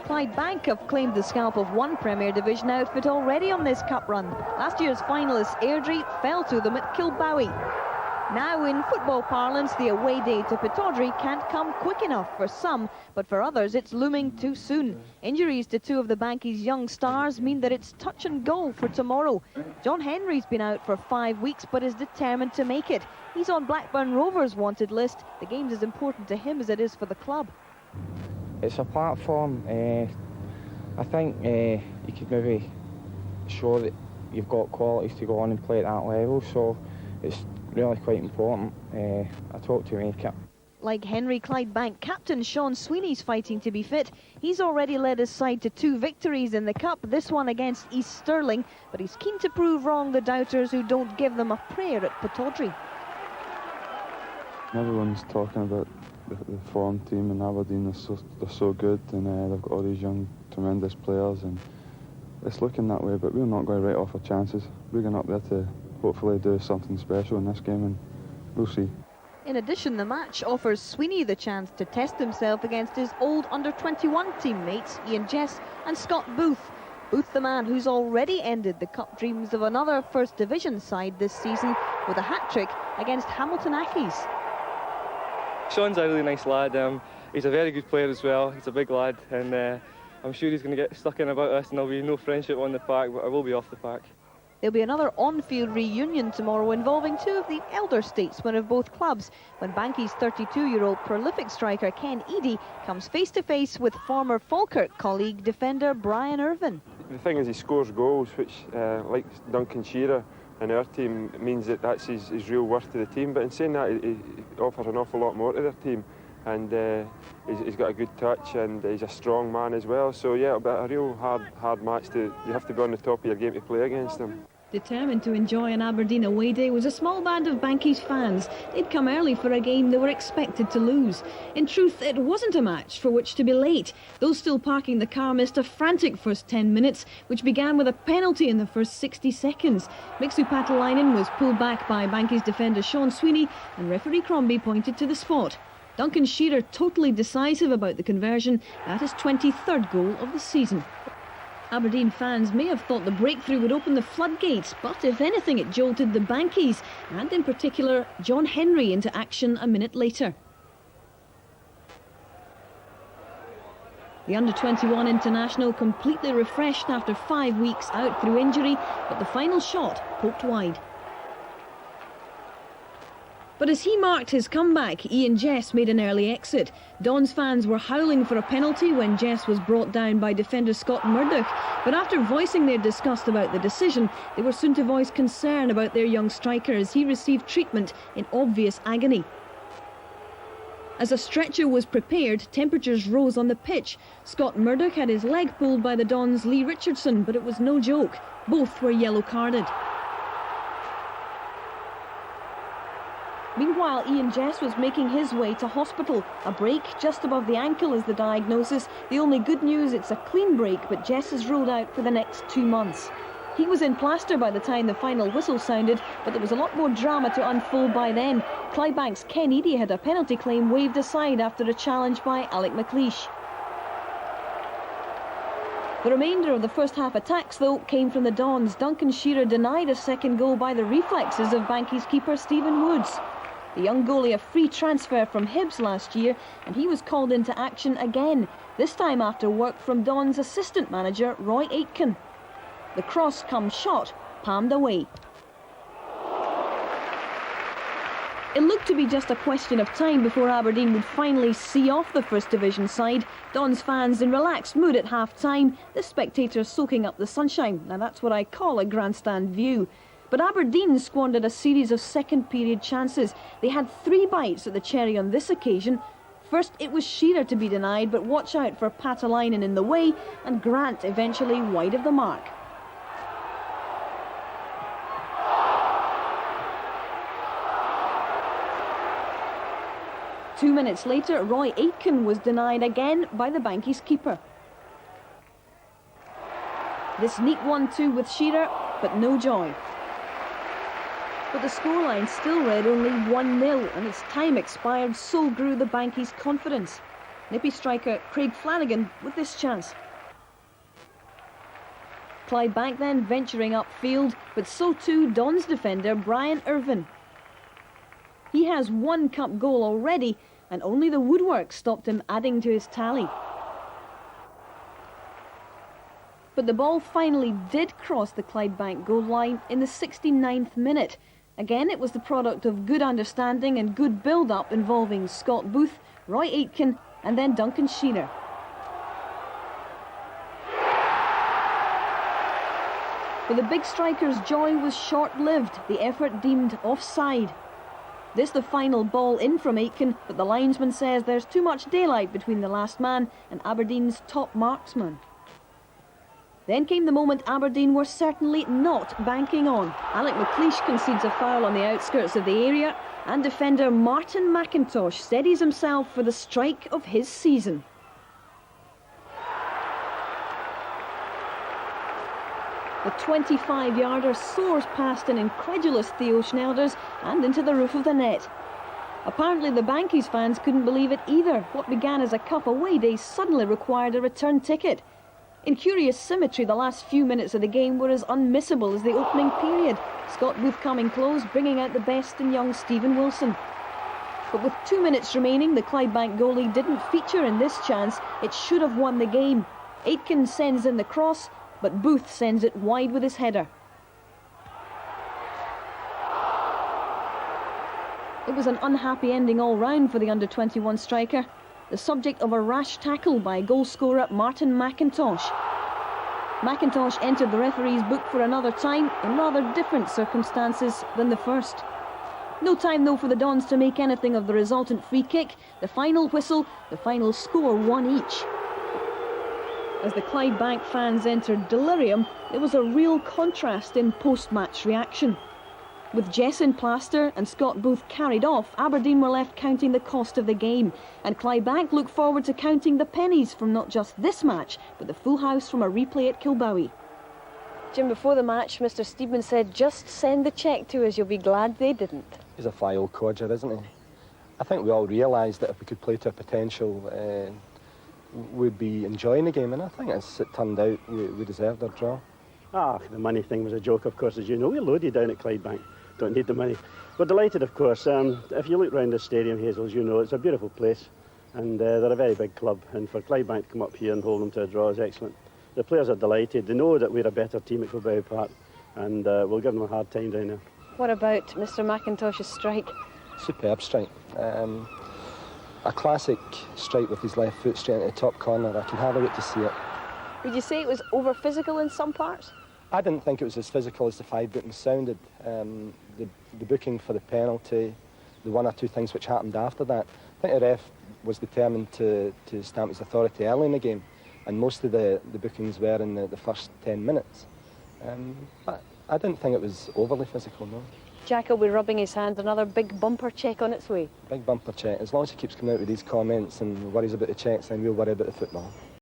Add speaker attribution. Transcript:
Speaker 1: Clydebank have claimed the scalp of one Premier Division outfit already on this cup run. Last year's finalists Airdrie fell to them at Kilbowie. Now in football parlance, the away day to Pittodrie can't come quick enough for some, but for others it's looming too soon. Injuries to two of the Bankies' young stars mean that it's touch and go for tomorrow. John Henry's been out for 5 weeks but is determined to make it. He's on Blackburn Rovers' wanted list. The game's as important to him as it is for the club.
Speaker 2: It's a platform. I think you could maybe show that you've got qualities to go on and play at that level, so it's really quite important. I talked to make it.
Speaker 1: Like Henry, Clydebank captain Sean Sweeney's fighting to be fit. He's already led his side to 2 victories in the cup, this one against East Stirling, but he's keen to prove wrong the doubters who don't give them a prayer at Pittodrie.
Speaker 3: Everyone's talking about the form team in Aberdeen. They're so good, and they've got all these young, tremendous players, and it's looking that way, but we're not going to write off our chances. We're going up there to hopefully do something special in this game, and we'll see.
Speaker 1: In addition, the match offers Sweeney the chance to test himself against his old under-21 teammates Ian Jess and Scott Booth. Booth, the man who's already ended the cup dreams of another First Division side this season with a hat-trick against Hamilton Accies.
Speaker 4: Sean's a really nice lad. He's a very good player as well. He's a big lad, and I'm sure he's going to get stuck in about us, and there'll be no friendship on the park, but I will be off the park.
Speaker 1: There'll be another on-field reunion tomorrow involving 2 of the elder statesmen of both clubs when Bankies' 32-year-old prolific striker Ken Eadie comes face-to-face with former Falkirk colleague defender Brian Irvine.
Speaker 5: The thing is, he scores goals, which, like Duncan Shearer in our team, means that that's his real worth to the team. But in saying that, he offers an awful lot more to their team. And he's got a good touch, and he's a strong man as well. So yeah, it'll be a real hard match. You have to be on the top of your game to play against him.
Speaker 1: Determined to enjoy an Aberdeen away day was a small band of Bankies fans. They'd come early for a game they were expected to lose. In truth, it wasn't a match for which to be late. Those still parking the car missed a frantic first 10 minutes, which began with a penalty in the first 60 seconds. Mixu Patalainen was pulled back by Bankies defender Sean Sweeney, and referee Crombie pointed to the spot. Duncan Shearer totally decisive about the conversion at his 23rd goal of the season. Aberdeen fans may have thought the breakthrough would open the floodgates, but if anything it jolted the Bankies, and in particular John Henry into action a minute later. The under-21 international completely refreshed after 5 weeks out through injury, but the final shot poked wide. But as he marked his comeback, Ian Jess made an early exit. Dons fans were howling for a penalty when Jess was brought down by defender Scott Murdoch. But after voicing their disgust about the decision, they were soon to voice concern about their young striker as he received treatment in obvious agony. As a stretcher was prepared, temperatures rose on the pitch. Scott Murdoch had his leg pulled by the Dons' Lee Richardson, but it was no joke. Both were yellow carded. Meanwhile, Ian Jess was making his way to hospital. A break just above the ankle is the diagnosis. The only good news, it's a clean break, but Jess is ruled out for the next 2 months. He was in plaster by the time the final whistle sounded, but there was a lot more drama to unfold by then. Clydebank's Ken Eadie had a penalty claim waved aside after a challenge by Alec McLeish. The remainder of the first half attacks, though, came from the Dons. Duncan Shearer denied a second goal by the reflexes of Bankies keeper Stephen Woods. The young goalie, a free transfer from Hibs last year, and he was called into action again, this time after work from Dons assistant manager Roy Aitken. The cross comes shot, palmed away. It looked to be just a question of time before Aberdeen would finally see off the First Division side. Dons fans in relaxed mood at half-time, the spectators soaking up the sunshine. Now that's what I call a grandstand view. But Aberdeen squandered a series of second-period chances. They had 3 bites at the cherry on this occasion. First, it was Shearer to be denied, but watch out for Patalainen in the way, and Grant eventually wide of the mark. Two minutes later, Roy Aitken was denied again by the Bankies keeper. This neat 1-2 with Shearer, but no joy. But the scoreline still read only 1-0, and as time expired, so grew the Bankies' confidence. Nippy striker Craig Flanagan with this chance. Clydebank then venturing upfield, but so too Don's defender Brian Irvine. He has one cup goal already, and only the woodwork stopped him adding to his tally. But the ball finally did cross the Clydebank goal line in the 69th minute. Again, it was the product of good understanding and good build-up involving Scott Booth, Roy Aitken and then Duncan Shearer. But the big striker's joy was short-lived, the effort deemed offside. This the final ball in from Aitken, but the linesman says there's too much daylight between the last man and Aberdeen's top marksman. Then came the moment Aberdeen were certainly not banking on. Alec McLeish concedes a foul on the outskirts of the area, and defender Martin McIntosh steadies himself for the strike of his season. The 25-yarder soars past an incredulous Theo Schnelders and into the roof of the net. Apparently the Bankies fans couldn't believe it either. What began as a cup away day suddenly required a return ticket. In curious symmetry, the last few minutes of the game were as unmissable as the opening period. Scott Booth coming close, bringing out the best in young Stephen Wilson. But with 2 minutes remaining, the Clydebank goalie didn't feature in this chance. It should have won the game. Aitken sends in the cross, but Booth sends it wide with his header. It was an unhappy ending all round for the under-21 striker, the subject of a rash tackle by goalscorer Martin McIntosh. McIntosh entered the referee's book for another time in rather different circumstances than the first. No time though for the Dons to make anything of the resultant free kick, the final whistle, the final score 1 each. As the Clydebank fans entered delirium, there was a real contrast in post-match reaction. With Jess in plaster and Scott Booth carried off, Aberdeen were left counting the cost of the game, and Clydebank look forward to counting the pennies from not just this match, but the full house from a replay at Kilbowie. Jim, before the match, Mr. Steedman said, just send the cheque to us, you'll be glad they didn't.
Speaker 6: He's a fly old codger, isn't he? I think we all realised that if we could play to our potential, we'd be enjoying the game, and I think as it turned out, we deserved our draw.
Speaker 7: The money thing was a joke, of course, as you know. We're loaded down at Clydebank. Don't need the money. We're delighted, of course. If you look round the stadium, Hazel, as you know, it's a beautiful place, and they're a very big club, and for Clydebank to come up here and hold them to a draw is excellent. The players are delighted. They know that we're a better team at Kilbowie Park, and we'll give them a hard time down there.
Speaker 1: What about Mr. McIntosh's strike?
Speaker 6: Superb strike. A classic strike with his left foot straight into the top corner. I can hardly wait to see it.
Speaker 1: Would you say it was over-physical in some parts?
Speaker 6: I didn't think it was as physical as the 5 bookings sounded. The booking for the penalty, the 1 or 2 things which happened after that. I think the ref was determined to stamp his authority early in the game, and most of the bookings were in the first 10 minutes. But I didn't think it was overly physical, no.
Speaker 1: Jack will be rubbing his hands, another big bumper check on its way.
Speaker 6: Big bumper check. As long as he keeps coming out with these comments and worries about the checks, then we'll worry about the football.